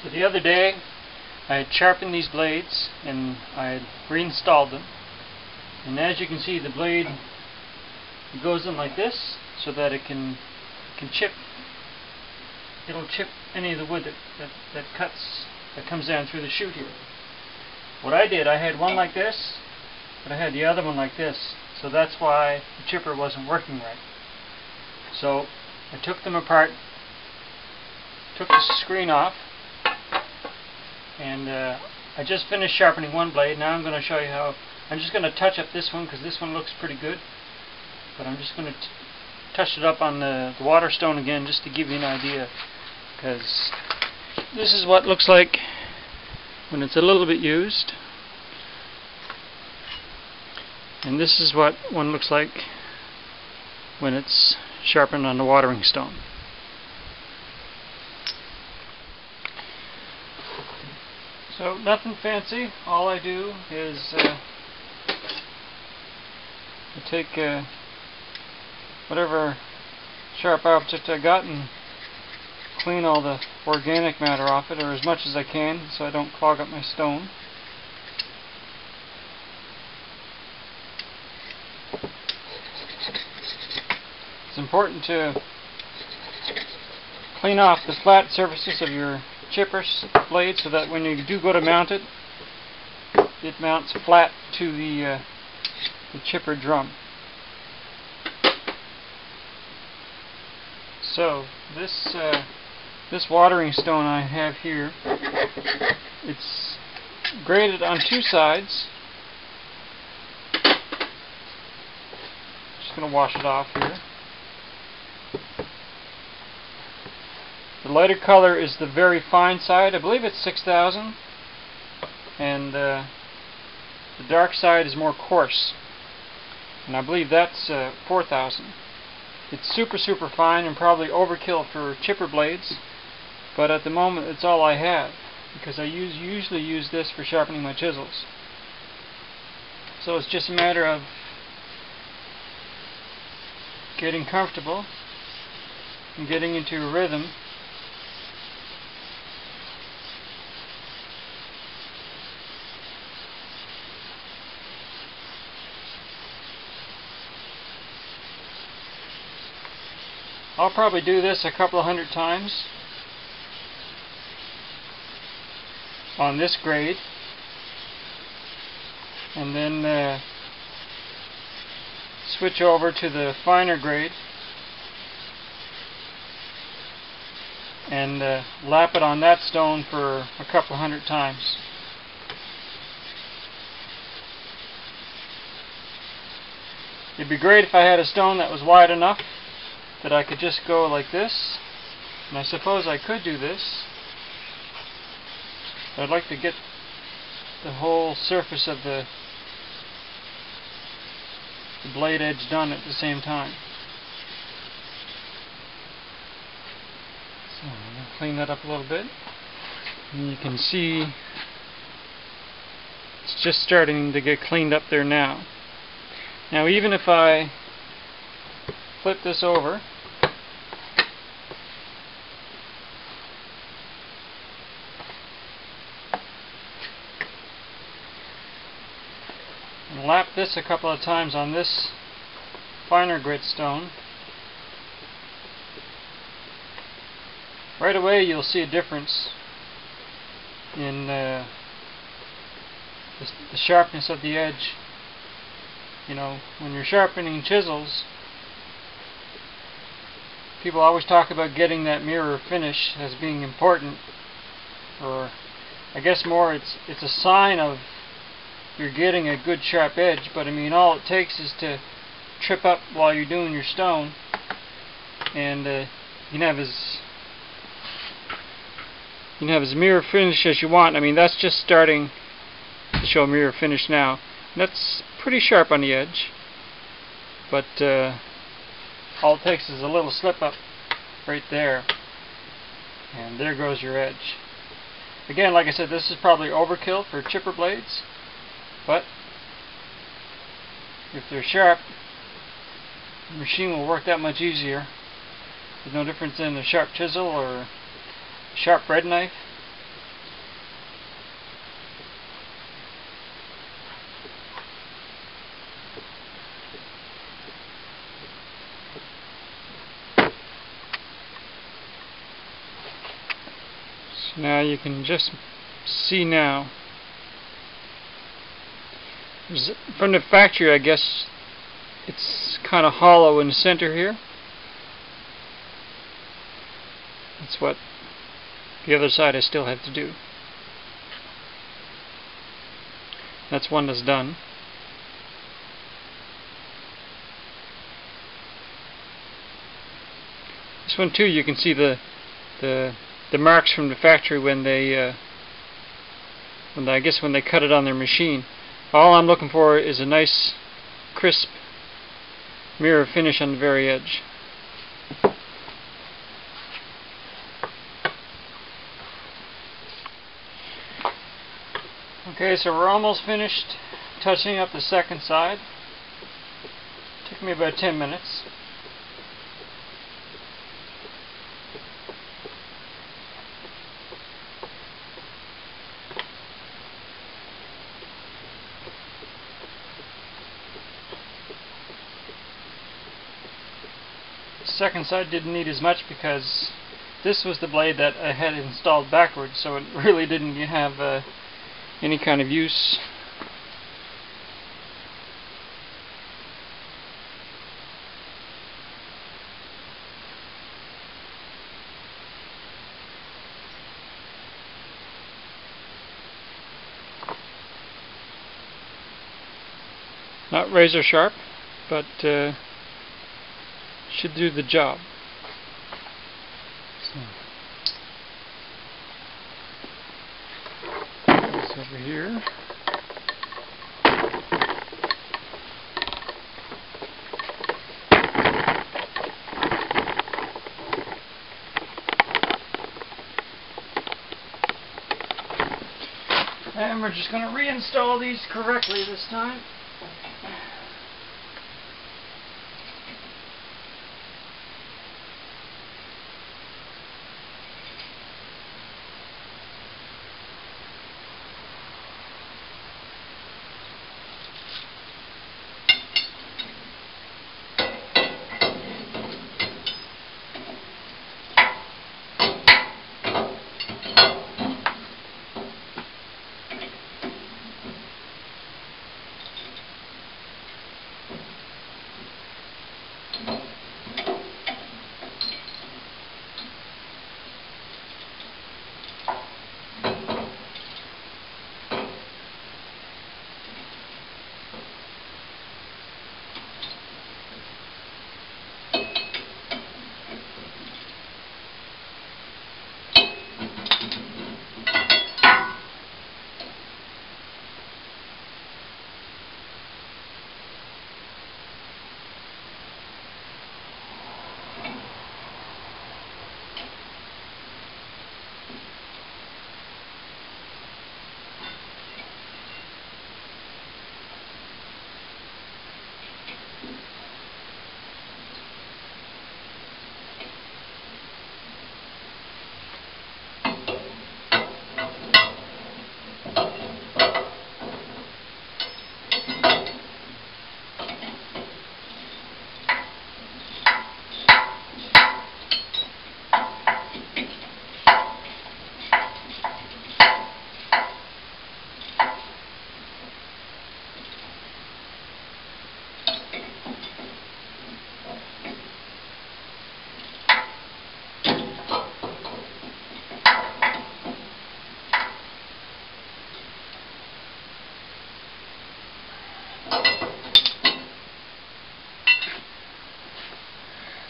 So the other day I had sharpened these blades and I had reinstalled them, and as you can see, the blade goes in like this so that it can chip. It'll chip any of the wood that comes down through the chute here. What I did, I had one like this, but I had the other one like this, so that's why the chipper wasn't working right. So I took them apart, took the screen off, and I just finished sharpening one blade. Now I'm going to show you how. I'm just going to touch up this one because this one looks pretty good, but I'm just going to touch it up on the water stone again just to give you an idea, because this is what it looks like when it's a little bit used, and this is what one looks like when it's sharpened on the watering stone. So nothing fancy. All I do is I take whatever sharp object I got and clean all the organic matter off it, or as much as I can, so I don't clog up my stone. It's important to clean off the flat surfaces of your chipper blade so that when you do go to mount it, it mounts flat to the chipper drum. So this watering stone I have here, it's graded on two sides. Just going to wash it off here. The lighter color is the very fine side. I believe it's 6,000, and the dark side is more coarse, and I believe that's 4,000. It's super fine and probably overkill for chipper blades, but at the moment it's all I have, because I usually use this for sharpening my chisels. So it's just a matter of getting comfortable and getting into a rhythm. I'll probably do this a couple of hundred times on this grade, and then switch over to the finer grade and lap it on that stone for a couple of hundred times. It'd be great if I had a stone that was wide enough that I could just go like this, and I suppose I could do this, but I'd like to get the whole surface of the blade edge done at the same time. So I'm going to clean that up a little bit, and you can see it's just starting to get cleaned up there now. Now even if I flip this over, and lap this a couple of times on this finer grit stone, right away you'll see a difference in the sharpness of the edge. You know, when you're sharpening chisels, people always talk about getting that mirror finish as being important, or I guess more it's a sign of you're getting a good sharp edge. But I mean, all it takes is to trip up while you're doing your stone, and you can have as mirror finish as you want. I mean, that's just starting to show mirror finish now. That's pretty sharp on the edge, but all it takes is a little slip up right there, and there goes your edge. Again, like I said, this is probably overkill for chipper blades, but if they're sharp, the machine will work that much easier. There's no difference in a sharp chisel or a sharp bread knife. Now you can just see now. From the factory, I guess it's kind of hollow in the center here. That's what the other side I still have to do. That's one that's done. This one too, you can see the marks from the factory when they I guess when they cut it on their machine. All I'm looking for is a nice crisp mirror finish on the very edge. Okay, so we're almost finished touching up the second side. Took me about 10 minutes. The second side didn't need as much because this was the blade that I had installed backwards, so it really didn't have any kind of use. Not razor sharp, but should do the job. So. Over here. And we're just going to reinstall these correctly this time.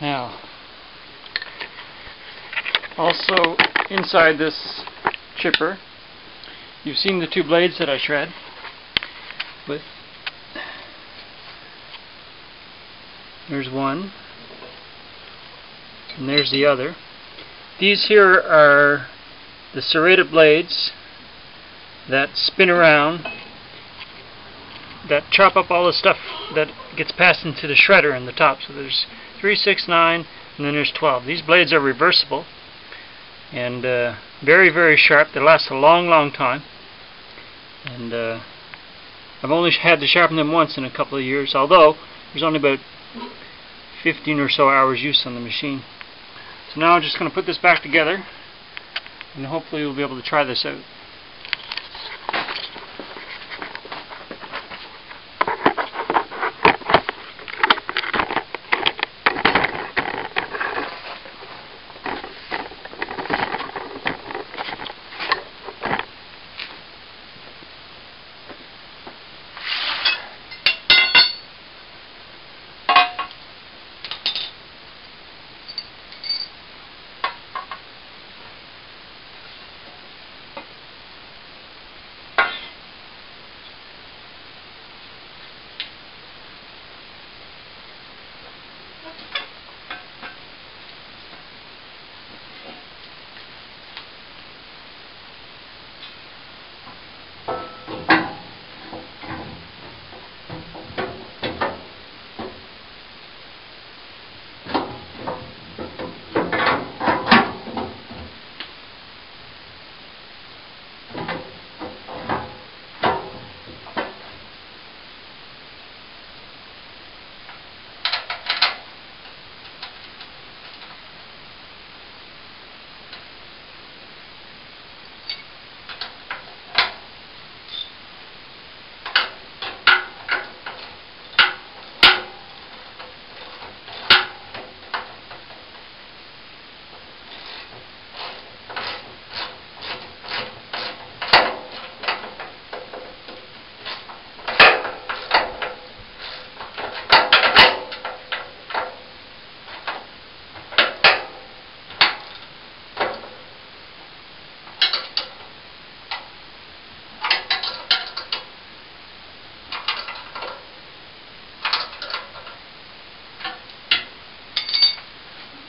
Now, also inside this chipper, you've seen the two blades that I shred with. There's one, and there's the other. These here are the serrated blades that spin around, that chop up all the stuff that gets passed into the shredder in the top. So there's 3, 6, 9, and then there's 12. These blades are reversible and very, very sharp. They last a long, long time. And I've only had to sharpen them once in a couple of years, although there's only about 15 or so hours use on the machine. So now I'm just going to put this back together and hopefully you'll be able to try this out.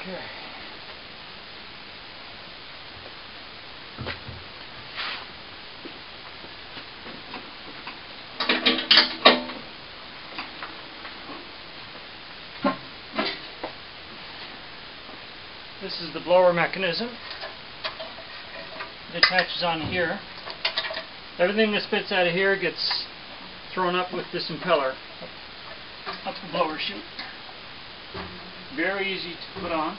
Okay. This is the blower mechanism. It attaches on here. Everything that spits out of here gets thrown up with this impeller up the blower chute. Very easy to put on.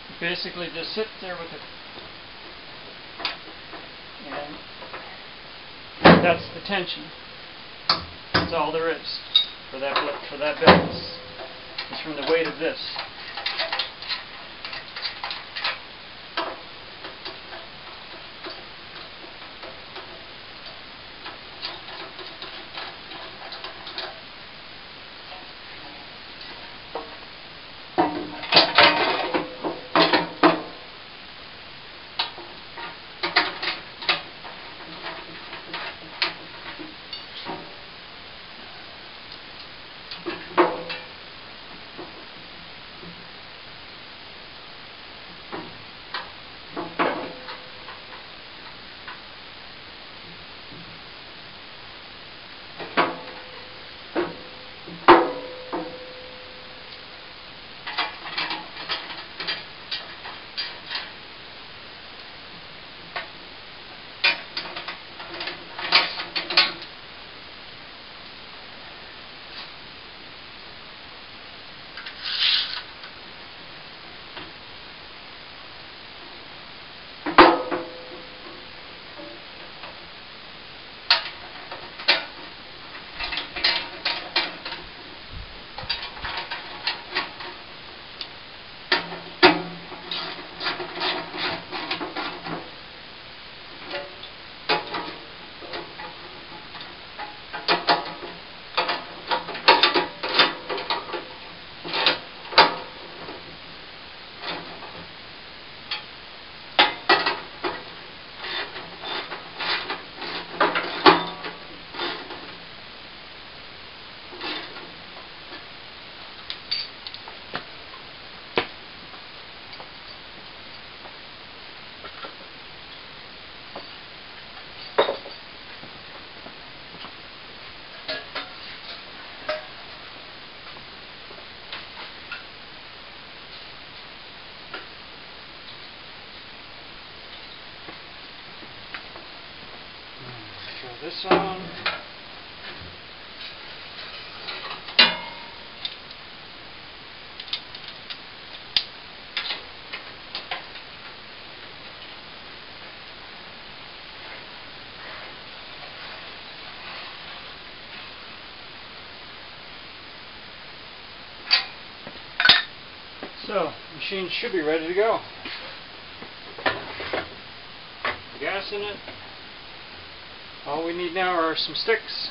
You basically just sit there with it, and that's the tension. That's all there is for that belt. It's from the weight of this. this on. So, the machine should be ready to go. Gas in it. All we need now are some sticks.